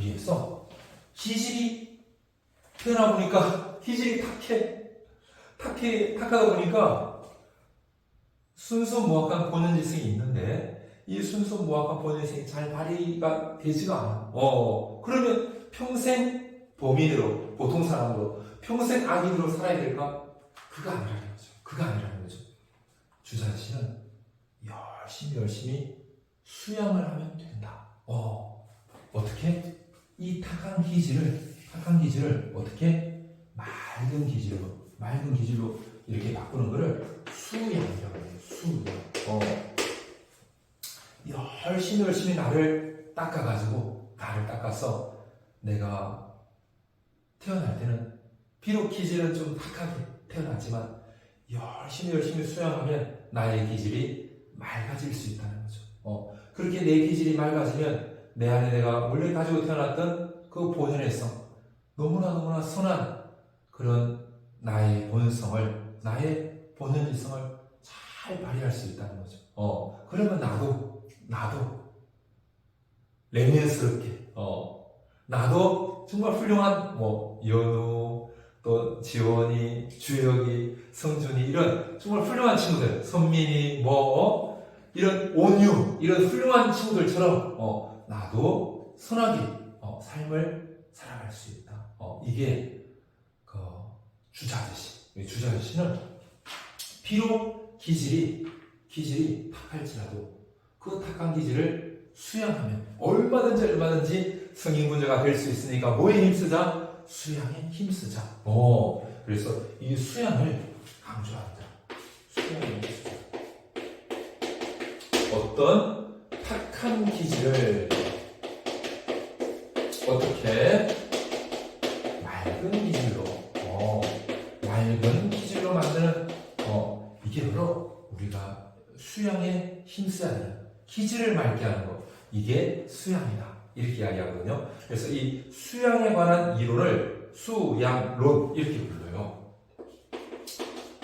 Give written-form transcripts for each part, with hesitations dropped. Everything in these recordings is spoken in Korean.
여기에서 기질이 태어나 보니까 기질이 탁하다 보니까 순수 무학한 본연지성이 있는데 이 순수 무학한 본연지성이 잘 발휘가 되지가 않아. 그러면 평생 범인으로, 보통 사람으로 평생 악인으로 살아야 될까? 그가 아니라는 거죠. 주자씨는 열심히 수양을 하면 된다. 어떻게? 이 탁한 기질을 어떻게? 맑은 기질로 이렇게 바꾸는 거를 수양이라고 해요. 열심히 나를 닦아서 내가 태어날 때는 비록 기질은 좀 탁하게 태어났지만 열심히 수양하면 나의 기질이 맑아질 수 있다는 거죠. 그렇게 내 기질이 맑아지면 내 안에 내가 원래 가지고 태어났던 그 본연의성, 너무나 선한 그런 나의 본성을, 나의 본연의성을 잘 발휘할 수 있다는 거죠. 그러면 나도 레미안스럽게, 나도 정말 훌륭한 연우, 또 지원이, 주혁이, 성준이 이런 정말 훌륭한 친구들, 선민이 이런 온유 이런 훌륭한 친구들처럼 나도 선하게 삶을 살아갈 수 있다. 이게 그 주자아저씨는 비록 기질이 탁할지라도 그 탁한 기질을 수양하면 얼마든지 성인군자가 될 수 있으니까 뭐에 힘쓰자? 수양에 힘쓰자. 그래서 이 수양을 강조한다. 수양에 힘쓰자. 어떤 탁한 기질을 어떻게 맑은 기질로 만드는 이게 바로 우리가 수양에 힘써야 되는 기질을 맑게 하는 것, 이게 수양이다 이렇게 이야기하거든요. 그래서 이 수양에 관한 이론을 수양론 이렇게 불러요.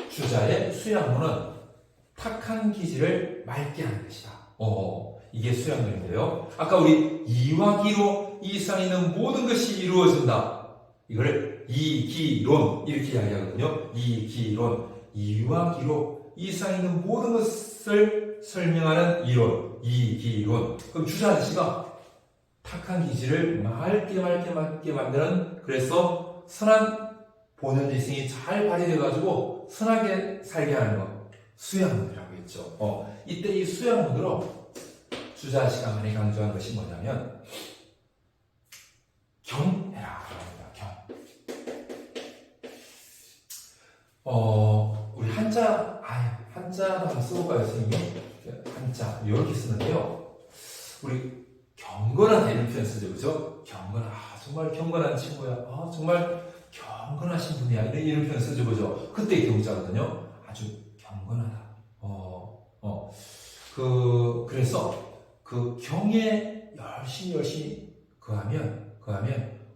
주자의 수양론은 탁한 기질을 맑게 하는 것이다. 이게 수양론인데요. 아까 우리 이와 기로 이 세상에 있는 모든 것이 이루어진다. 이걸 이기론 이렇게 이야기하거든요. 이기론, 이와 기로 이 세상에 있는 모든 것을 설명하는 이론, 이기론. 그럼 주자아저씨가 탁한 기질을 맑게 만드는, 그래서 선한 본연지성이 잘 발휘돼가지고 선하게 살게 하는 것, 수양론이라고 했죠. 이때 이 수양론으로 주자아저씨가 많이 강조한 것이 뭐냐면 경해라 합니다. 우리 한자도 한번 써볼까요, 선생님? 한자 이렇게 쓰는데요. 우리 경건하다 이런 표현 쓰죠, 그죠? 정말 경건한 친구야. 정말 경건하신 분이야. 이런 표현 쓰죠, 그죠? 그때 경자거든요. 아주 경건하다. 그래서 그 경에 열심히 거하면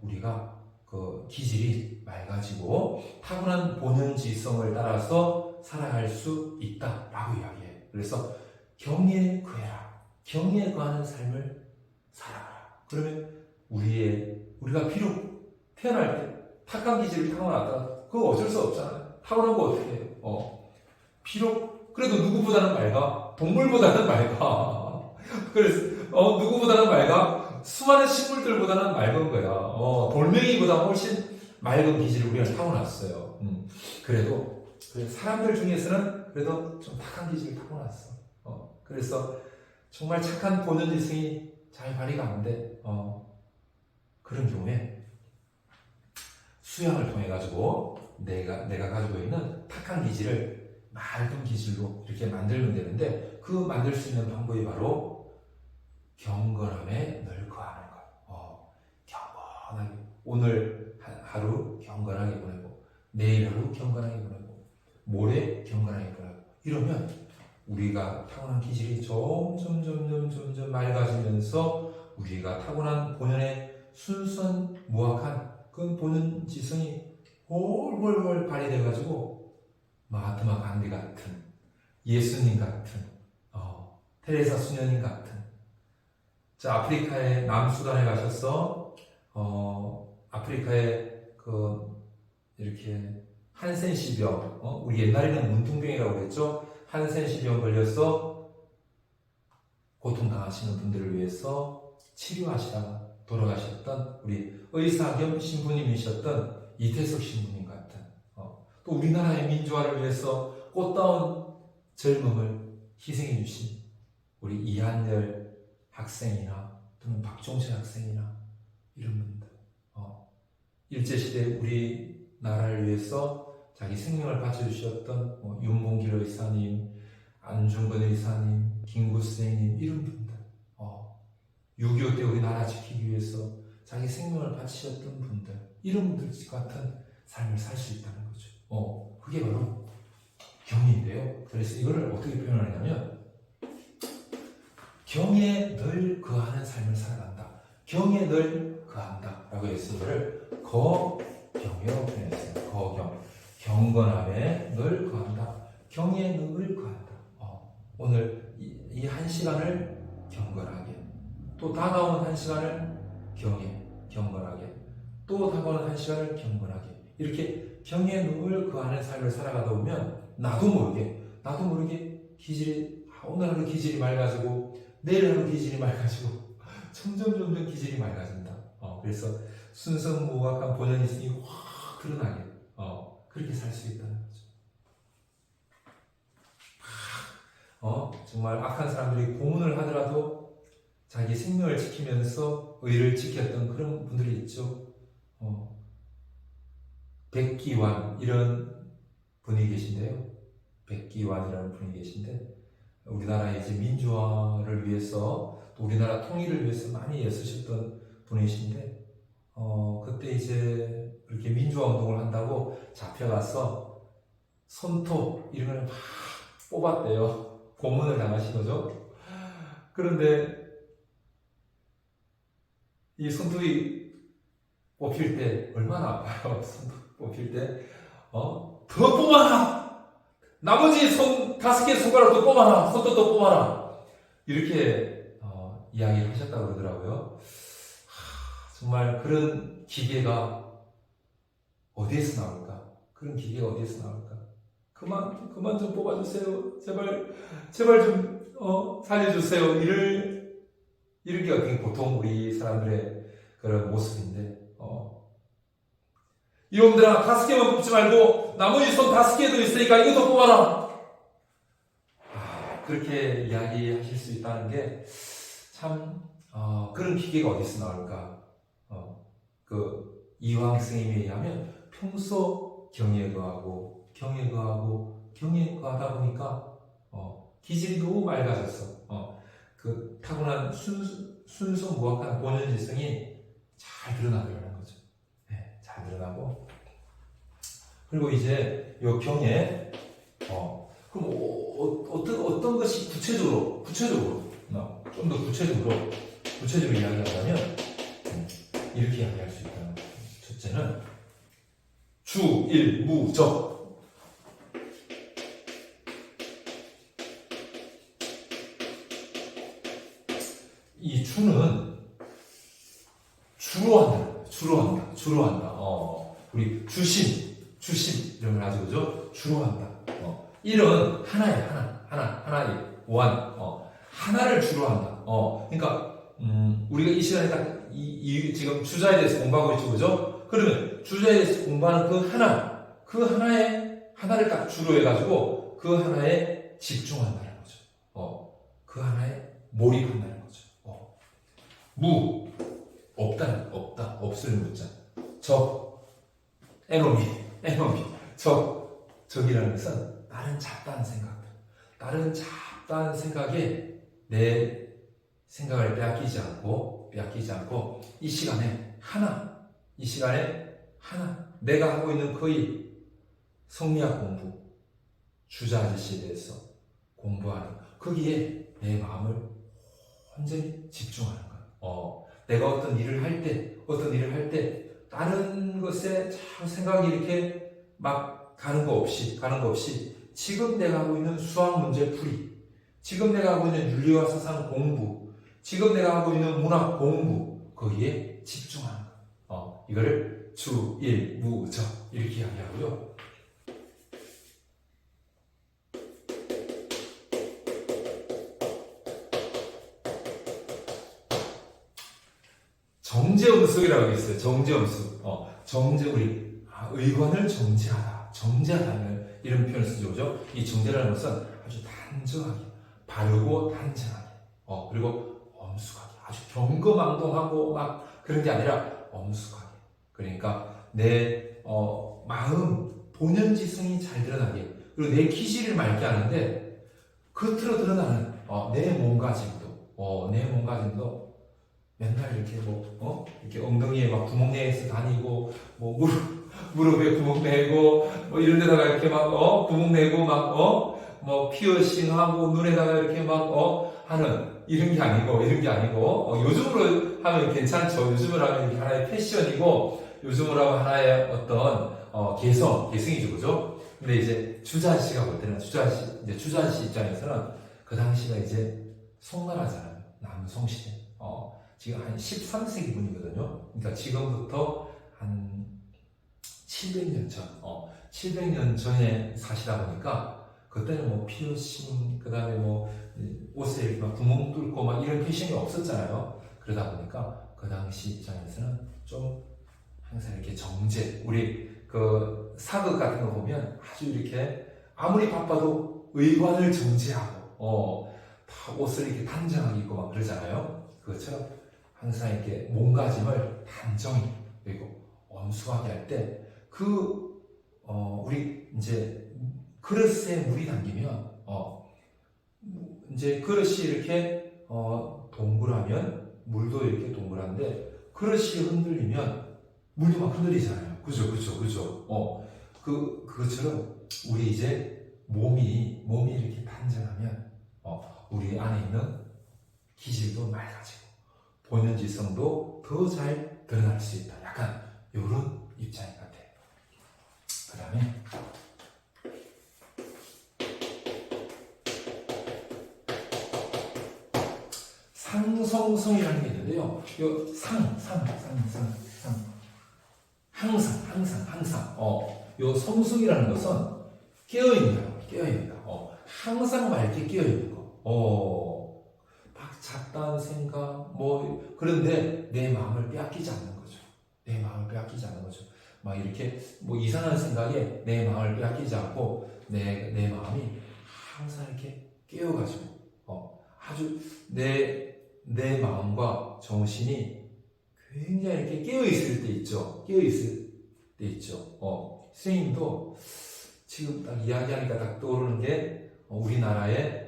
우리가 그 기질이 맑아지고 타고난 본연지성을 따라서 살아갈 수 있다라고 이야기해요. 그래서 경에 거해라. 경에 거하는 삶을 살아가라. 그러면 우리가 비록 태어날 때 탁한 기질을 타고났다. 그거 어쩔 수 없잖아요. 타고난 거 어떻게 해요? 비록 그래도 누구보다는 맑아. 동물보다는 맑아. 그래서 누구보다는 맑아. 수많은 식물들보다는 맑은 거야. 돌멩이보다 훨씬 맑은 기질을 우리가 타고났어요. 그래도 사람들 중에서는 그래도 좀 탁한 기질을 타고났어. 그래서 정말 착한 본연지성이 잘 발휘가 안 돼. 그런 경우에 수양을 통해 가지고 내가 가지고 있는 탁한 기질을 맑은 기질로 이렇게 만들면 되는데, 그 만들 수 있는 방법이 바로 경건함에 늘 거하는 것. 경건하게 오늘 하루 경건하게 보내고, 내일 하루 경건하게 보내고, 모레 경건하게 보내고, 이러면 우리가 타고난 기질이 점점 맑아지면서 우리가 타고난 본연의 순수한 무학한 그 본연 지성이 훨훨 발휘돼가지고 마하트마 간디 같은, 예수님 같은, 테레사 수녀님 같은, 자, 아프리카의 남수단에 가셔서 아프리카에 이렇게 한센시병, 우리 옛날에는 문둥병이라고 했죠. 한센시병 걸려서 고통당하시는 분들을 위해서 치료하시다가 돌아가셨던 우리 의사 겸 신부님이셨던 이태석 신부님 같은, 또 우리나라의 민주화를 위해서 꽃다운 젊음을 희생해 주신 우리 이한열 학생이나 또는 박종철 학생이나 이런 분들, 일제시대 우리나라를 위해서 자기 생명을 바쳐주셨던 윤봉길 의사님, 안중근 의사님, 김구선생님 이런 분들, 6.25 때 우리나라 지키기 위해서 자기 생명을 바치셨던 분들, 이런 분들 같은 삶을 살 수 있다는 거죠. 그게 바로 경인데요. 그래서 이거를 어떻게 표현하냐면 경에 늘 거하는 삶을 살아간다. 경에 늘 거한다 라고 해서 이거를 거경이라고 표현했어요. 거경. 경건함에 늘 거한다. 경에 늘 거한다. 오늘 이 한 시간을 경건하게, 또 다가오는 한 시간을 경에, 경건하게, 또 다가오는 한 시간을 경건하게, 이렇게 경에 늘 거하는 삶을 살아가다 보면 나도 모르게 기질이, 오늘 하루 기질이 맑아지고 내일 하루 기질이 맑아지고 점점 기질이 맑아진다. 그래서 순수무악한 본연이승이 확 드러나게 그렇게 살 수 있다는 거죠. 정말 악한 사람들이 고문을 하더라도 자기 생명을 지키면서 의를 지켰던 그런 분들이 있죠. 백기환 이런 분이 계신데요. 백기환이라는 분이 계신데 우리나라의 이제 민주화를 위해서 또 우리나라 통일을 위해서 많이 애쓰셨던 분이신데 그때 이제 이렇게 민주화 운동을 한다고 잡혀가서 손톱 이런 걸 막 뽑았대요. 고문을 당하신 거죠. 그런데 이 손톱이 뽑힐 때 얼마나 아파요. 손톱 뽑힐 때 더 뽑아라! 나머지 손 5개 손가락도 뽑아라! 손톱도 뽑아라! 이렇게 이야기를 하셨다고 그러더라고요. 정말 그런 기계가 어디에서 나올까? 그런 기계가 어디에서 나올까? 그만 좀 뽑아주세요. 제발 좀 살려주세요. 이런 게 어떻게 보통 우리 사람들의 그런 모습인데, 이놈들아 5개만 뽑지 말고 나머지 손 5개도 있으니까 이것도 뽑아라. 그렇게 이야기하실 수 있다는 게 참 그런 기계가 어디서 나올까? 그 이황 스님에 의하면 평소 경에 거하고 하다 보니까 기질이 너무 맑아졌어. 그 타고난 순수무악한 본연지성이 잘 드러나더라는 거죠. 네, 잘 드러나고, 그리고 이제 요 경에 그럼 어떤 것이 구체적으로 좀 더 구체적으로 이야기하자면 이렇게 이야기할 수 있다는 거죠. 첫째는 주일무적. 이 주는 주로 한다. 우리 주심 이런 걸 가지고 그죠? 주로 한다. 일은 하나의 원, 하나를 주로 한다. 그러니까 우리가 이 시간에 딱 지금 주자에 대해서 공부하고 있죠, 그죠? 그러면 주자에 대해서 공부하는 그 하나를 딱 주로 해가지고 그 하나에 집중한다는 거죠. 그 하나에 몰입한다는 거죠. 없다, 없을 무자. 에노미. 적이라는 것은 다른 잡다한 생각에 내 생각을 빼앗기지 않고 이 시간에 하나 내가 하고 있는 거의 성리학 공부, 주자 아저씨에 대해서 공부하는 거기에 내 마음을 완전히 집중하는 거야. 내가 어떤 일을 할 때 다른 것에 참 생각이 이렇게 막 가는 거 없이 지금 내가 하고 있는 수학 문제 풀이, 지금 내가 하고 있는 윤리와 사상 공부, 지금 내가 하고 있는 문학 공부, 거기에 집중하는 이거를 주일무저 이렇게 이야기하고요. 정제음숙이라고 있어요. 정제음숙. 우리 의관을 정제하다. 정제하다는 이런 표현을 쓰죠. 그죠? 이 정제라는 것은 아주 단정하게, 바르고 단정하게, 그리고 엄숙하게, 아주 경거망동하고 막 그런 게 아니라 엄숙하게. 그러니까 내 마음, 본연지성이 잘 드러나게, 그리고 내 기질을 맑게 하는데 겉으로 드러나는 내 몸가짐도 맨날 이렇게 이렇게 엉덩이에 막 구멍 내서 다니고, 무릎에 구멍 내고, 이런 데다가 이렇게 구멍 내고, 피어싱하고, 눈에다가 이렇게 하는, 이런 게 아니고, 요즘으로 하면 괜찮죠. 요즘으로 하면 이렇게 하나의 패션이고, 요즘으로 하면 하나의 어떤, 개성이죠. 그죠? 근데 이제 주자한 씨가 볼 때는, 주자한 씨 입장에서는 그 당시가 이제 송나라잖아요. 남송시대. 지금 한 13세기 분이거든요. 그러니까 지금부터 한 700년 전, 700년 전에 사시다 보니까 그때는 피어싱, 그 다음에 옷에 이렇게 막 구멍 뚫고 막 이런 패션이 없었잖아요. 그러다 보니까 그 당시 입장에서는 좀 항상 이렇게 정제, 우리 그 사극 같은 거 보면 아주 이렇게 아무리 바빠도 의관을 정제하고, 다 옷을 이렇게 단정하게 입고 막 그러잖아요. 그것처럼 항상 이렇게 몸가짐을 단정히 그리고 엄숙하게 할 때 우리 이제 그릇에 물이 담기면 이제 그릇이 이렇게 동그라면 물도 이렇게 동그란데 그릇이 흔들리면 물도 막 흔들리잖아요. 그죠. 그것처럼 우리 이제 몸이 이렇게 단정하면 우리 안에 있는 기질도 맑아지고 본연지성도 더 잘 드러날 수 있다. 약간 이런 입장인 것 같아요. 그 다음에 상성성이라는 게 있는데요. 이 항상. 요 성성이라는 것은 깨어있는 거. 항상 맑게 깨어있는 거. 막 잡다한 생각, 그런데 내 마음을 빼앗기지 않는 거죠. 막 이렇게, 이상한 생각에 내 마음을 빼앗기지 않고, 내 마음이 항상 이렇게 깨어가지고, 아주 내 마음과 정신이 굉장히 이렇게 깨어있을 때 있죠. 선생님도 지금 딱 이야기하니까 딱 떠오르는 게, 우리나라의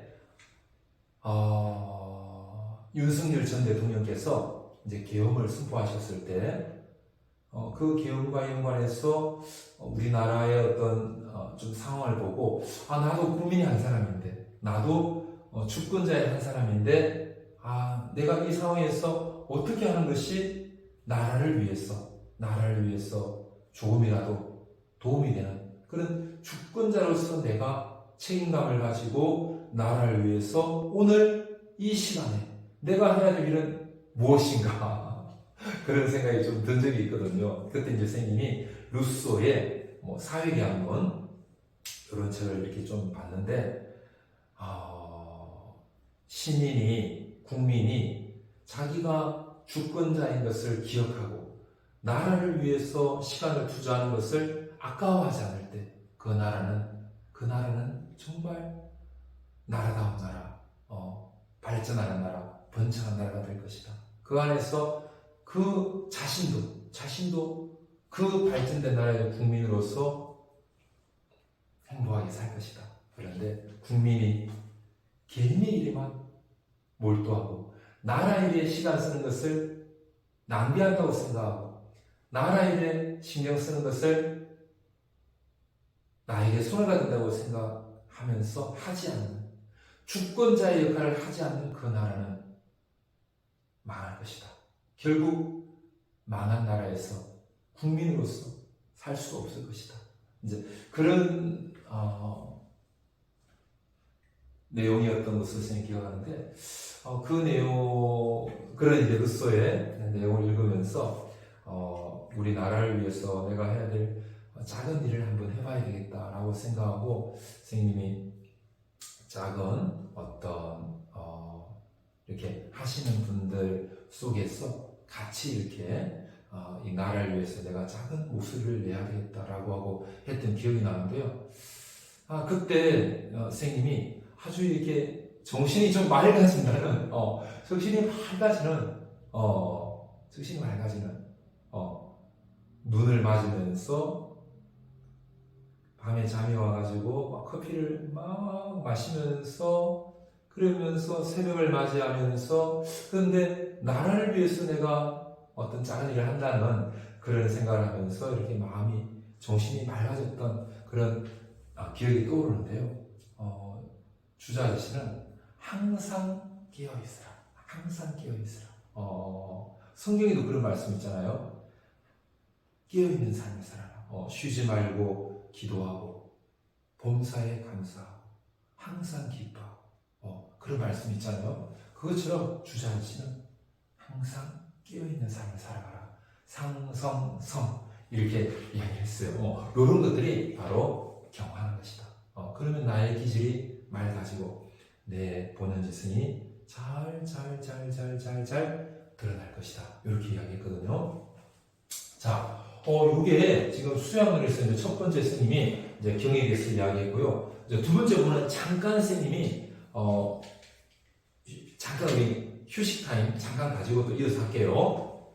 윤석열 전 대통령께서 이제 계엄을 선포하셨을 때, 그 계엄과 연관해서 우리나라의 어떤 좀 상황을 보고, 나도 국민의 한 사람인데, 나도 주권자의 한 사람인데, 내가 이 상황에서 어떻게 하는 것이 나라를 위해서 조금이라도 도움이 되는 그런 주권자로서 내가 책임감을 가지고 나라를 위해서 오늘 이 시간에 내가 해야 될 일은 무엇인가 그런 생각이 좀 든 적이 있거든요. 그때 이제 선생님이 루소의 사회계약론 이런 책을 이렇게 좀 봤는데 국민이 자기가 주권자인 것을 기억하고 나라를 위해서 시간을 투자하는 것을 아까워하지 않을 때 그 나라는 정말 나라다운 나라, 발전하는 나라, 번창한 나라가 될 것이다. 그 안에서 그 자신도 그 발전된 나라의 국민으로서 행복하게 살 것이다. 그런데 국민이 개인의 일에만 몰두하고 나라 일에 시간 쓰는 것을 낭비한다고 생각하고 나라 일에 신경 쓰는 것을 나에게 손해가 된다고 생각하면서 하지 않는 주권자의 역할을 하지 않는 그 나라는 망할 것이다. 결국 망한 나라에서 국민으로서 살 수가 없을 것이다. 이제 그런 내용이었던 것을 선생님이 기억하는데 그런 이제 루소의 내용을 읽으면서 우리나라를 위해서 내가 해야 될 작은 일을 한번 해봐야 되겠다라고 생각하고 선생님이 작은 어떤 이렇게 하시는 분들 속에서 같이 이렇게 이 나라를 위해서 내가 작은 목소리를 내야 되겠다라고 하고 했던 기억이 나는데요. 그때 선생님이 아주 이렇게 정신이 좀 맑아진다는, 정신이 맑아지는, 눈을 맞으면서 밤에 잠이 와가지고 막 커피를 막 마시면서 그러면서 새벽을 맞이하면서 그런데 나라를 위해서 내가 어떤 작은 일을 한다는 그런 생각을 하면서 이렇게 마음이 정신이 맑아졌던 그런 기억이 떠오르는데요. 주자 아저씨는 항상 깨어있으라. 항상 깨어있으라. 성경에도 그런 말씀 있잖아요. 깨어있는 삶을 살아라. 쉬지 말고 기도하고 범사에 감사하고 항상 기뻐하고 그런 말씀 있잖아요. 그것처럼 주자 아저씨는 항상 깨어있는 삶을 살아가라. 상성성 이렇게 이야기했어요. 이런 것들이 바로 경화하는 것이다. 그러면 나의 기질이 맑아지고 내 보는 지승이 잘 드러날 것이다. 이렇게 이야기했거든요. 자, 이게 지금 수양을 했을 때 첫 번째 스님이 이제 경에 대해서 이야기했고요. 이제 두 번째 분은 잠깐 스님이 잠깐 우리 휴식 타임 잠깐 가지고 또 이어서 할게요.